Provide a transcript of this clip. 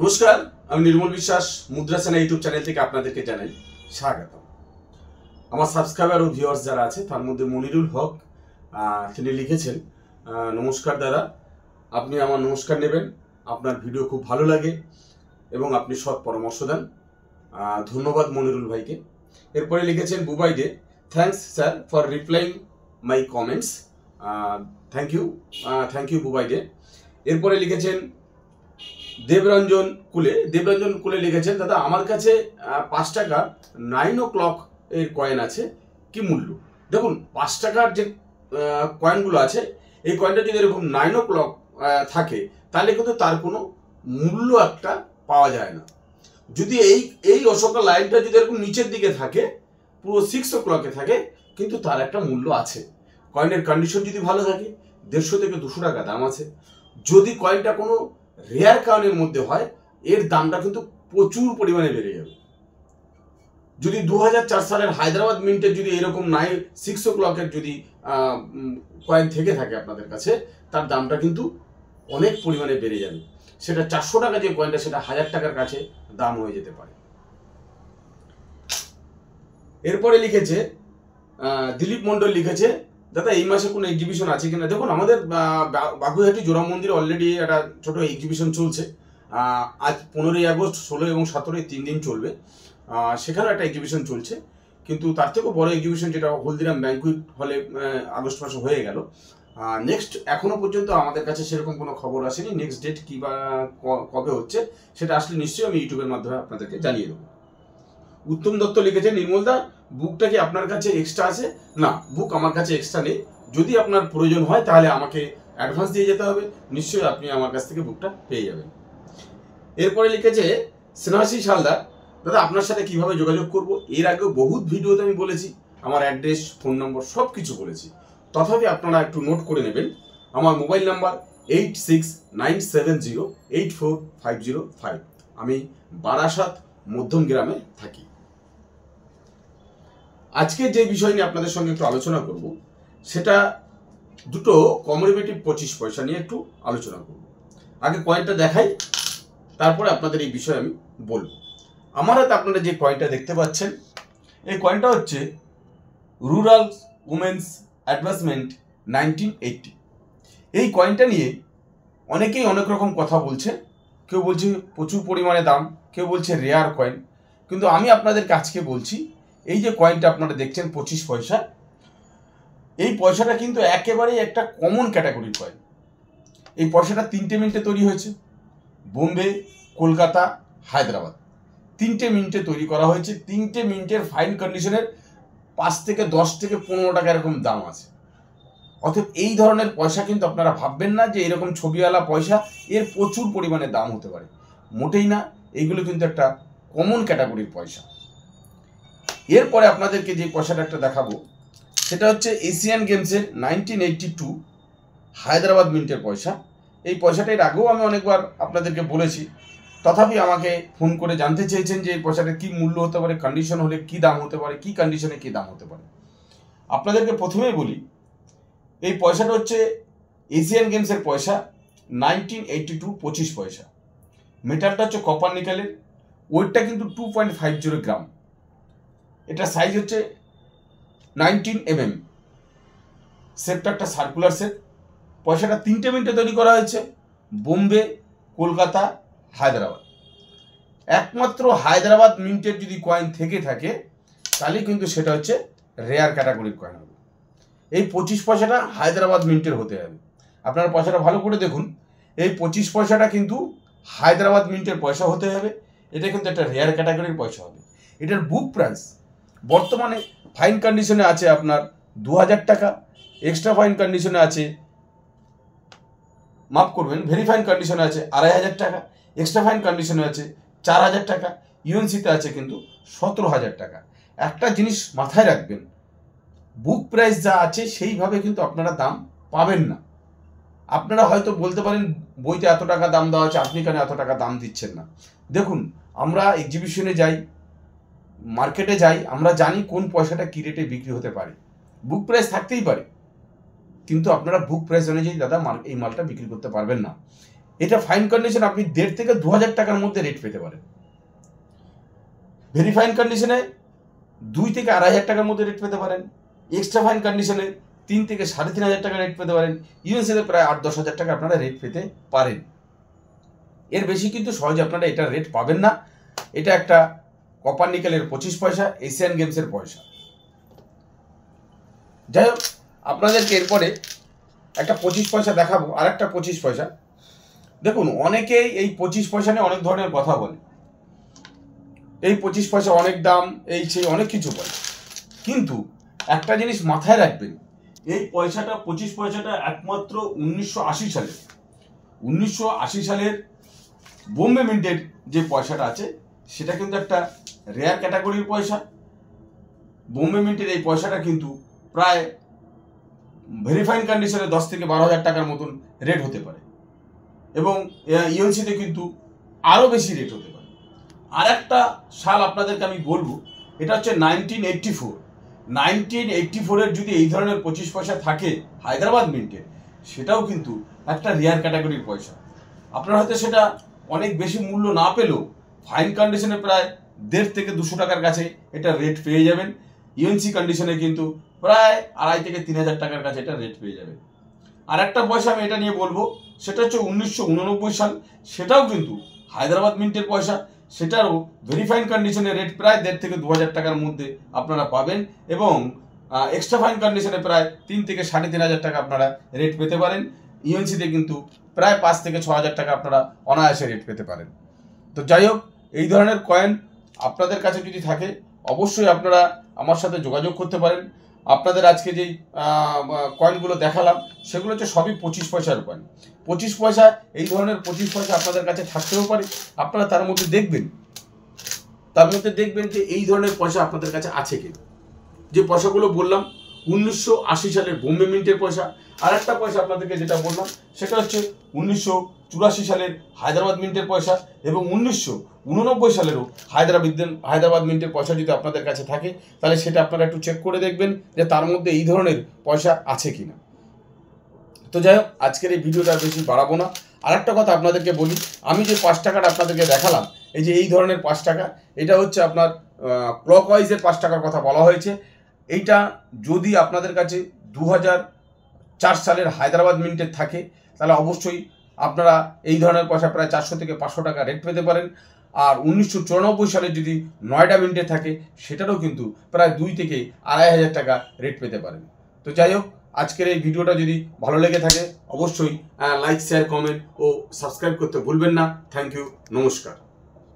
নমস্কার, আমি নির্মল বিশ্বাস মুদ্রা সেনা ইউটিউব চ্যানেল থেকে আপনাদেরকে জানাই স্বাগত। আমার সাবস্ক্রাইবার ও ভিউয়ার্স যারা আছে তার মধ্যে মনিরুল হক তিনি লিখেছেন, নমস্কার দাদা, আপনি আমার নমস্কার নেবেন, আপনার ভিডিও খুব ভালো লাগে এবং আপনি সৎ পরামর্শ দেন। ধন্যবাদ মনিরুল ভাইকে। এরপরে লিখেছেন Bubai Dey, thanks sir for replying my comments. Thank you Bubai Dey. এরপরে লিখেছেন দেবরঞ্জন কুলে লিখেছেন, দাদা আমার কাছে 5 টাকা 9 o'clock এর কয়েন আছে, কি মূল্য? দেখুন, 5 টাকার যে কয়েনগুলো আছে, এই কয়েনটা যদি এরকম 9 o'clock থাকে তাহলে কিন্তু তার কোনো মূল্য একটা পাওয়া যায় না। যদি এই অশোকা লাইনটা যদি এরকম নিচের দিকে থাকে, পুরো 6 o'clock থাকে, কিন্তু তার একটা মূল্য আছে। কয়েনের কন্ডিশন যদি ভালো থাকে 150 থেকে 200 টাকা দাম আছে। যদি কয়েনটা কোনো রেয়ার কয়েনের মধ্যে হয়, এর দামটা কিন্তু প্রচুর পরিমাণে বেড়ে যাবে। যদি 2004 সালের হায়দ্রাবাদ মিন্টের যদি এরকম 6 o'clock যদি কয়েন থেকে থাকে আপনাদের কাছে, তার দামটা কিন্তু অনেক পরিমাণে বেড়ে যাবে। সেটা 400 টাকা যে কয়েনটা, সেটা 1000 টাকার কাছে দাম হয়ে যেতে পারে। এরপরে লিখেছে দিলীপ মন্ডল লিখেছে, দাদা এই মাসে কোনো এক্সিবিশন আছে কিনা? দেখুন, আমাদের বাগুইহাটি জোড়া মন্দিরে অলরেডি একটা ছোট এক্সিবিশন চলছে। আজ 15ই আগস্ট, 16 এবং 17 3 দিন চলবে। সেখানেও একটা এক্সিবিশন চলছে, কিন্তু তার থেকেও বড় এক্সিবিশন যেটা হলদিরাম ব্যাংকুয়েট হলে আগস্ট মাসে হয়ে গেল। নেক্সট এখনো পর্যন্ত আমাদের কাছে সেরকম কোনো খবর আসেনি। নেক্সট ডেট কি বা কবে হচ্ছে সেটা আসলে নিশ্চয়ই আমি ইউটিউবের মাধ্যমে আপনাদেরকে জানিয়ে দেবো। উত্তম দত্ত লিখেছে, নির্মলদা বুকটা কি আপনার কাছে এক্সট্রা আছে? না, বুক আমার কাছে এক্সট্রা নেই। যদি আপনার প্রয়োজন হয় তাহলে আমাকে অ্যাডভান্স দিয়ে যেতে হবে, নিশ্চয়ই আপনি আমার কাছ থেকে বুকটা পেয়ে যাবেন। এরপরে লিখেছে স্নেহাশিস হালদার, দাদা আপনার সাথে কিভাবে যোগাযোগ করব? এর আগেও বহুত ভিডিওতে আমি বলেছি, আমার অ্যাড্রেস, ফোন নম্বর সব কিছু বলেছি। তথাপি আপনারা একটু নোট করে নেবেন। আমার মোবাইল নাম্বার 8697084505। আমি বারাসাত মধ্যম গ্রামে থাকি। আজকে যে বিষয় নিয়ে আপনাদের সঙ্গে একটু আলোচনা করব, সেটা দুটো কমিউনিটিভ 25 পয়সা নিয়ে একটু আলোচনা করব। আগে কয়েনটা দেখাই, তারপরে আপনাদের এই বিষয়ে আমি বলবো। আমার হাতে আপনারা যে কয়েনটা দেখতে পাচ্ছেন, এই কয়েনটা হচ্ছে রুরাল উমেন্স অ্যাডভান্সমেন্ট 1980। এই কয়েনটা নিয়ে অনেকেই অনেক রকম কথা বলছে। কেউ বলছে প্রচুর পরিমাণে দাম, কেউ বলছে রেয়ার কয়েন। কিন্তু আমি আপনাদেরকে আজকে বলছি, এই যে কয়েনটা আপনারা দেখছেন 25 পয়সা, এই পয়সাটা কিন্তু একেবারেই একটা কমন ক্যাটাগরির কয়েন। এই পয়সাটা 3টে মিনিটে তৈরি হয়েছে। বোম্বে, কলকাতা, হায়দ্রাবাদ 3টে মিনিটে তৈরি করা হয়েছে। 3টে মিনিটের ফাইন কন্ডিশনের 5 থেকে 10 থেকে 15 টাকা এরকম দাম আছে। অর্থাৎ এই ধরনের পয়সা কিন্তু আপনারা ভাববেন না যে এরকম ছবিওয়ালা পয়সা, এর প্রচুর পরিমাণে দাম হতে পারে। মোটেই না, এইগুলো কিন্তু একটা কমন ক্যাটাগরির পয়সা। এরপরে আপনাদেরকে যে পয়সাটা একটা দেখাবো, সেটা হচ্ছে এশিয়ান গেমসের 1982 হায়দ্রাবাদ মিন্টের পয়সা। এই পয়সাটা এর আগেও আমি অনেকবার আপনাদেরকে বলেছি, তথাপি আমাকে ফোন করে জানতে চেয়েছেন যে এই পয়সাটার কী মূল্য হতে পারে, কন্ডিশন হলে কী দাম হতে পারে, কী কন্ডিশনে কী দাম হতে পারে। আপনাদেরকে প্রথমেই বলি, এই পয়সাটা হচ্ছে এশিয়ান গেমসের পয়সা 1982 25 পয়সা। মেটালটা হচ্ছে কপার নিকেলের। ওয়েটটা কিন্তু 2.50 গ্রাম। এটা সাইজ হচ্ছে 19 mm। শেপটা একটা সার্কুলার শেপ। পয়সাটা 3টে মিনিটে তৈরি করা হয়েছে। বোম্বে, কলকাতা, হায়দ্রাবাদ। একমাত্র হায়দ্রাবাদ মিন্টের যদি কয়েন থেকে থাকে তাহলে কিন্তু সেটা হচ্ছে রেয়ার ক্যাটাগরির কয়েন হবে। এই 25 পয়সাটা হায়দ্রাবাদ মিন্টের হতে হবে। আপনারা পয়সাটা ভালো করে দেখুন, এই 25 পয়সাটা কিন্তু হায়দ্রাবাদ মিন্টের পয়সা হতে হবে। এটা কিন্তু একটা রেয়ার ক্যাটাগরির পয়সা হবে। এটার বুক প্রাইস বর্তমানে ফাইন কন্ডিশনে আছে আপনার 2000 টাকা। এক্সট্রা ফাইন কন্ডিশনে আছে, মাফ করবেন, ভেরি ফাইন কন্ডিশনে আছে 2500 টাকা। এক্সট্রা ফাইন কন্ডিশনে আছে 4000 টাকা। ইউএনসিতে আছে কিন্তু 17000 টাকা। একটা জিনিস মাথায় রাখবেন, বুক প্রাইস যা আছে সেইভাবে কিন্তু আপনারা দাম পাবেন না। আপনারা হয়তো বলতে পারেন বইতে এত টাকা দাম দেওয়া আছে, আপনি কেন এত টাকা দাম দিচ্ছেন না? দেখুন, আমরা এক্সিবিশনে যাই, মার্কেটে যাই, আমরা জানি কোন পয়সাটা কী রেটে বিক্রি হতে পারে। বুক প্রাইস থাকতেই পারে, কিন্তু আপনারা বুক প্রাইস অনুযায়ী দাদা এই মালটা বিক্রি করতে পারবেন না। এটা ফাইন কন্ডিশন আপনি 1.5 থেকে 2,000 টাকার মধ্যে রেট পেতে পারেন। ভেরি ফাইন কন্ডিশনে 2 থেকে 2,500 টাকার মধ্যে রেট পেতে পারেন। এক্সট্রা ফাইন কন্ডিশনে 3 থেকে 3,500 টাকা রেট পেতে পারেন। ইউএনসিতে প্রায় 8-10 হাজার টাকা আপনারা রেট পেতে পারেন। এর বেশি কিন্তু সহজে আপনারা এটা রেট পাবেন না। এটা একটা কপার নিকেলের 25 পয়সা, এশিয়ান গেমসের পয়সা। যাই হোক, আপনাদেরকে এরপরে একটা 25 পয়সা দেখাবো, আর একটা 25 পয়সা। দেখুন, অনেকেই এই 25 পয়সা নিয়ে অনেক ধরনের কথা বলে, এই 25 পয়সা অনেক দাম, এই সেই অনেক কিছু বলে। কিন্তু একটা জিনিস মাথায় রাখবেন, এই পয়সাটা 25 পয়সাটা একমাত্র 1980 সালের 1980 সালের বোম্বে মিন্টের যে পয়সাটা আছে সেটা কিন্তু একটা রেয়ার ক্যাটাগরির পয়সা। বোম্বে মিন্টের এই পয়সাটা কিন্তু প্রায় ভেরিফাইন কন্ডিশনে 10 থেকে 12,000 টাকার মতন রেট হতে পারে, এবং ইউএনসিতে কিন্তু আরও বেশি রেট হতে পারে। আর একটা সাল আপনাদেরকে আমি বলবো, এটা হচ্ছে 1984। 1984-এর যদি এই ধরনের 25 পয়সা থাকে হায়দ্রাবাদ মিন্টের, সেটাও কিন্তু একটা রেয়ার ক্যাটাগরির পয়সা। আপনারা হয়তো সেটা অনেক বেশি মূল্য না পেলেও ফাইন কন্ডিশনে প্রায় 1.5 থেকে 200 টাকার কাছে এটা রেট পেয়ে যাবেন। ইউএনসি কন্ডিশনে কিন্তু প্রায় 2,500 থেকে 3,000 টাকার কাছে এটা রেট পেয়ে যাবেন। আর একটা পয়সা আমি এটা নিয়ে বলবো, সেটা হচ্ছে 1989 সাল। সেটাও কিন্তু হায়দ্রাবাদ মিন্টের পয়সা, সেটারও ভেরিফাইন কন্ডিশনে রেট প্রায় 1.5 থেকে 2,000 টাকার মধ্যে আপনারা পাবেন, এবং এক্সট্রা ফাইন কন্ডিশনে প্রায় 3 থেকে 3,500 টাকা আপনারা রেট পেতে পারেন। ইউএনসিতে কিন্তু প্রায় 5 থেকে 6,000 টাকা আপনারা অনায়াসে রেট পেতে পারেন। তো যাই হোক, এই ধরনের কয়েন আপনাদের কাছে যদি থাকে অবশ্যই আপনারা আমার সাথে যোগাযোগ করতে পারেন। আপনাদের আজকে যেই কয়েনগুলো দেখালাম সেগুলো হচ্ছে সবই 25 পয়সার কয়েন। 25 পয়সা, এই ধরনের 25 পয়সা আপনাদের কাছে থাকতেও পারে। আপনারা তার মধ্যে দেখবেন যে এই ধরনের পয়সা আপনাদের কাছে আছে কি। যে পয়সাগুলো বললাম 1980 সালের বোম্বে মিন্টের পয়সা। আর একটা পয়সা আপনাদেরকে যেটা বললাম সেটা হচ্ছে 1984 সালের হায়দ্রাবাদ মিন্টের পয়সা, এবং 1989 সালেরও হায়দ্রাবাদ মিন্টের পয়সা যদি আপনাদের কাছে থাকে তাহলে সেটা আপনারা একটু চেক করে দেখবেন যে তার মধ্যে এই ধরনের পয়সা আছে কিনা। তো যাই হোক, আজকের এই ভিডিওটা বেশি বাড়াবো না। আর একটা কথা আপনাদেরকে বলি, আমি যে 5 টাকাটা আপনাদেরকে দেখালাম, এই যে এই ধরনের 5 টাকা, এটা হচ্ছে আপনার ক্লকওয়াইজের 5 টাকার কথা বলা হয়েছে। এইটা যদি আপনাদের কাছে 2004 সালের হায়দ্রাবাদ মিন্টের থাকে তাহলে অবশ্যই আপনারা এই ধরনের পয়সা প্রায় 400 থেকে 500 টাকা রেট পেতে পারেন। আর 1994 সালের যদি নয়ডা মিন্টে থাকে সেটারও কিন্তু প্রায় 2 থেকে 2,500 টাকা রেট পেতে পারেন। তো যাই হোক, আজকের এই ভিডিওটা যদি ভালো লেগে থাকে অবশ্যই লাইক, শেয়ার, কমেন্ট ও সাবস্ক্রাইব করতে ভুলবেন না। থ্যাংক ইউ, নমস্কার।